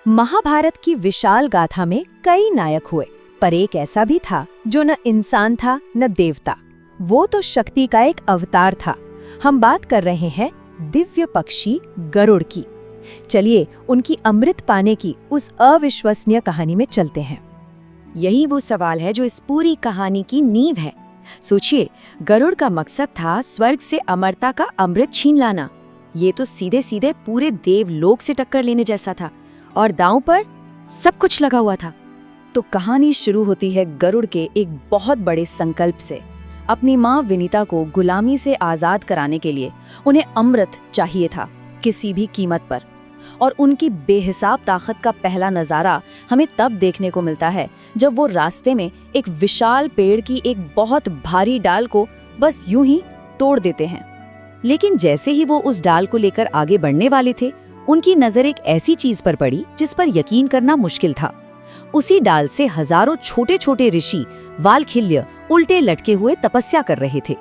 महाभारत की विशाल गाथा में कई नायक हुए, पर एक ऐसा भी था जो न इंसान था न देवता। वो तो शक्ति का एक अवतार था। हम बात कर रहे हैं दिव्य पक्षी गरुड़ की। चलिए उनकी अमृत पाने की उस अविश्वसनीय कहानी में चलते हैं। यही वो सवाल है जो इस पूरी कहानी की नींव है। सोचिए, गरुड़ का मकसद था स्वर्ग से अमरता का अमृत छीन लाना। ये तो सीधे सीधे पूरे देवलोक से टक्कर लेने जैसा था, और दांव पर सब कुछ लगा हुआ था। तो कहानी शुरू होती है गरुड़ के एक बहुत बड़े संकल्प से। अपनी माँ विनीता को गुलामी से आजाद कराने के लिए उन्हें अमृत चाहिए था, किसी भी कीमत पर। और उनकी बेहिसाब ताकत का पहला नजारा हमें तब देखने को मिलता है जब वो रास्ते में एक विशाल पेड़ की एक बहुत भारी डाल को बस यूं ही तोड़ देते हैं। लेकिन जैसे ही वो उस डाल को लेकर आगे बढ़ने वाले थे, उनकी नजर एक ऐसी चीज पर पड़ी जिस पर यकीन करना मुश्किल था। उसी डाल से हजारों छोटे छोटे ऋषि वालखिल्य उल्टे लटके हुए तपस्या कर रहे थे।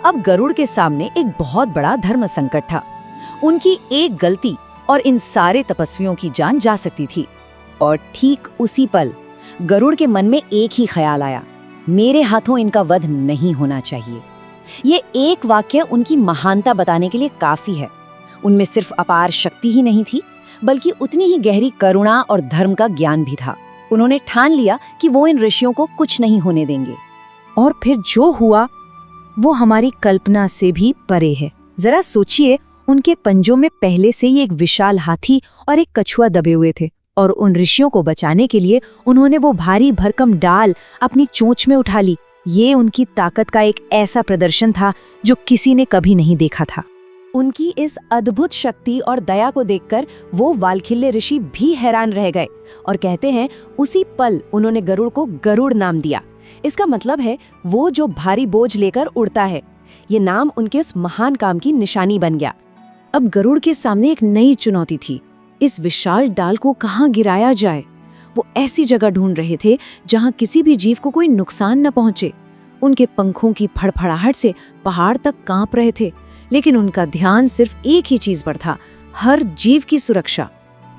अब गरुड़ के सामने एक बहुत बड़ा धर्म संकट था। उनकी एक गलती और इन सारे तपस्वियों की जान जा सकती थी। और ठीक उसी पल गरुड़ के मन में एक ही ख्याल आया, मेरे हाथों इनका वध नहीं होना चाहिए। ये एक वाक्य उनकी महानता बताने के लिए काफी है। उनमें सिर्फ अपार शक्ति ही नहीं थी, बल्कि उतनी ही गहरी करुणा और धर्म का ज्ञान भी था। उन्होंने ठान लिया कि वो इन ऋषियों को कुछ नहीं होने देंगे। और फिर जो हुआ वो हमारी कल्पना से भी परे है। जरा सोचिए, उनके पंजों में पहले से ही एक विशाल हाथी और एक कछुआ दबे हुए थे, और उन ऋषियों को बचाने के लिए उन्होंने वो भारी भरकम डाल अपनी चोंच में उठा ली। ये उनकी ताकत का एक ऐसा प्रदर्शन था जो किसी ने कभी नहीं देखा था। उनकी इस अद्भुत शक्ति और दया को देखकर वो वालखिल्य ऋषि भी हैरान रह गए, और कहते हैं उसी पल उन्होंने गरुड़ को गरुड़ नाम दिया। इसका मतलब है वो जो भारी बोझ लेकर उड़ता है। ये नाम उनके उस महान काम की निशानी बन गया। अब गरुड़ के सामने एक नई चुनौती थी। इस विशाल डाल को कहाँ गिराया जाए। वो ऐसी जगह ढूंढ रहे थे जहाँ किसी भी जीव को कोई नुकसान न पहुंचे। उनके पंखों की फड़फड़ाहट से पहाड़ तक कांप रहे थे, लेकिन उनका ध्यान सिर्फ एक ही चीज पर था, हर जीव की सुरक्षा।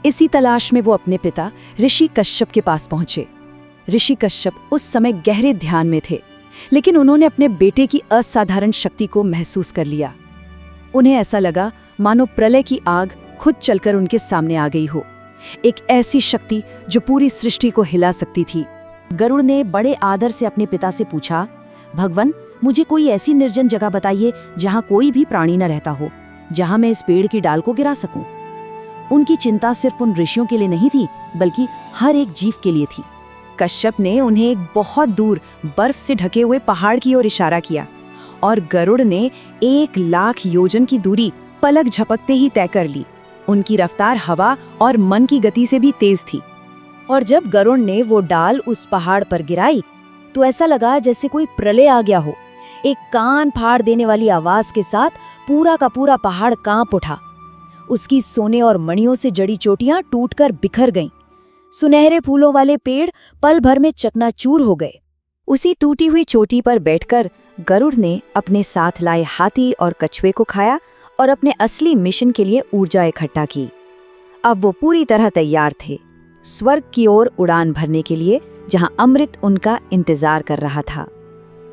इसी तलाश में वो अपने पिता ऋषि कश्यप के पास पहुंचे। ऋषि कश्यप उस समय गहरे ध्यान में थे, लेकिन उन्होंने अपने बेटे की असाधारण शक्ति को महसूस कर लिया। उन्हें ऐसा लगा मानो प्रलय की आग खुद चलकर उनके सामने आ गई हो, एक ऐसी शक्ति जो पूरी सृष्टि को हिला सकती थी। गरुड़ ने बड़े आदर से अपने पिता से पूछा, भगवान, मुझे कोई ऐसी निर्जन जगह बताइए जहाँ कोई भी प्राणी न रहता हो, जहाँ मैं इस पेड़ की डाल को गिरा सकूं। उनकी चिंता सिर्फ उन ऋषियों के लिए नहीं थी, बल्कि हर एक जीव के लिए थी। कश्यप ने उन्हें एक बहुत दूर बर्फ से ढके हुए पहाड़ की ओर इशारा किया, और गरुड़ ने 1,00,000 योजन की दूरी पलक झपकते ही तय कर ली। उनकी रफ्तार हवा और मन की गति से भी तेज थी। और जब गरुड़ ने वो डाल उस पहाड़ पर गिराई, तो ऐसा लगा जैसे कोई प्रलय आ गया हो। एक कान फाड़ देने वाली आवाज के साथ पूरा का पूरा पहाड़ कांप उठा। उसकी सोने और मणियों से जड़ी चोटियां टूटकर बिखर गईं। सुनहरे फूलों वाले पेड़ पल भर में चकनाचूर हो गए। उसी टूटी हुई चोटी पर बैठकर गरुड़ ने अपने साथ लाए हाथी और कछुए को खाया और अपने असली मिशन के लिए ऊर्जा इकट्ठा की। अब वो पूरी तरह तैयार थे, स्वर्ग की ओर उड़ान भरने के लिए, जहां अमृत उनका इंतजार कर रहा था।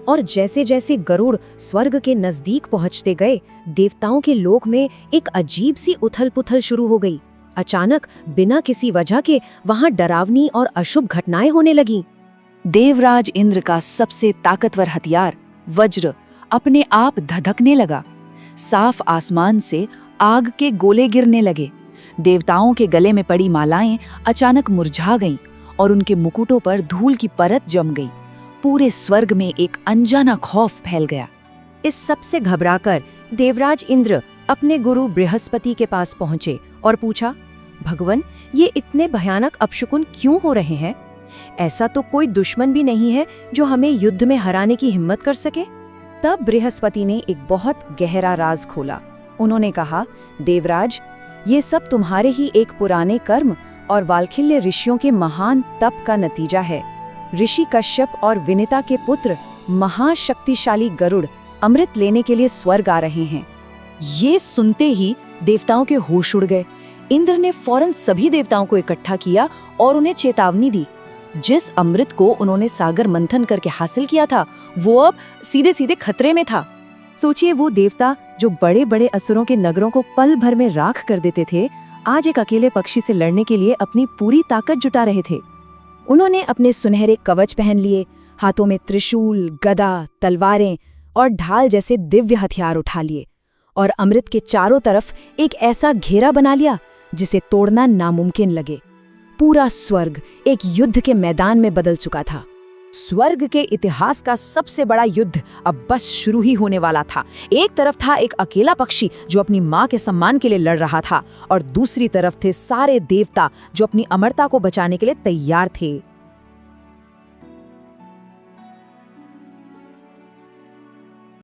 और जैसे जैसे गरुड़ स्वर्ग के नजदीक पहुंचते गए, देवताओं के लोक में एक अजीब सी उथल पुथल शुरू हो गई। अचानक बिना किसी वजह के वहां डरावनी और अशुभ घटनाएं होने लगीं। देवराज इंद्र का सबसे ताकतवर हथियार वज्र अपने आप धधकने लगा। साफ आसमान से आग के गोले गिरने लगे। देवताओं के गले में पड़ी मालाएं अचानक मुरझा गईं, और उनके मुकुटों पर धूल की परत जम गई। पूरे स्वर्ग में एक अनजाना खौफ फैल गया। इस सब से घबराकर देवराज इंद्र अपने गुरु बृहस्पति के पास पहुंचे और पूछा, भगवान, ये इतने भयानक अपशकुन क्यों हो रहे हैं? ऐसा तो कोई दुश्मन भी नहीं है जो हमें युद्ध में हराने की हिम्मत कर सके। तब बृहस्पति ने एक बहुत गहरा राज खोला। उन्होंने कहा, देवराज, ये सब तुम्हारे ही एक पुराने कर्म और वालखिल्य ऋषियों के महान तप का नतीजा है। ऋषि कश्यप और विनीता के पुत्र महाशक्तिशाली गरुड़ अमृत लेने के लिए स्वर्ग आ रहे हैं। ये सुनते ही देवताओं के होश उड़ गए। इंद्र ने फौरन सभी देवताओं को इकट्ठा किया और उन्हें चेतावनी दी। जिस अमृत को उन्होंने सागर मंथन करके हासिल किया था, वो अब सीधे सीधे खतरे में था। सोचिए, वो देवता जो बड़े बड़े असुरों के नगरों को पल भर में राख कर देते थे, आज एक अकेले पक्षी से लड़ने के लिए अपनी पूरी ताकत जुटा रहे थे। उन्होंने अपने सुनहरे कवच पहन लिए, हाथों में त्रिशूल, गदा, तलवारें और ढाल जैसे दिव्य हथियार उठा लिए और अमृत के चारों तरफ एक ऐसा घेरा बना लिया जिसे तोड़ना नामुमकिन लगे। पूरा स्वर्ग एक युद्ध के मैदान में बदल चुका था। स्वर्ग के इतिहास का सबसे बड़ा युद्ध अब बस शुरू ही होने वाला था। एक तरफ था एक अकेला पक्षी जो अपनी माँ के सम्मान के लिए लड़ रहा था, और दूसरी तरफ थे सारे देवता जो अपनी अमरता को बचाने के लिए तैयार थे।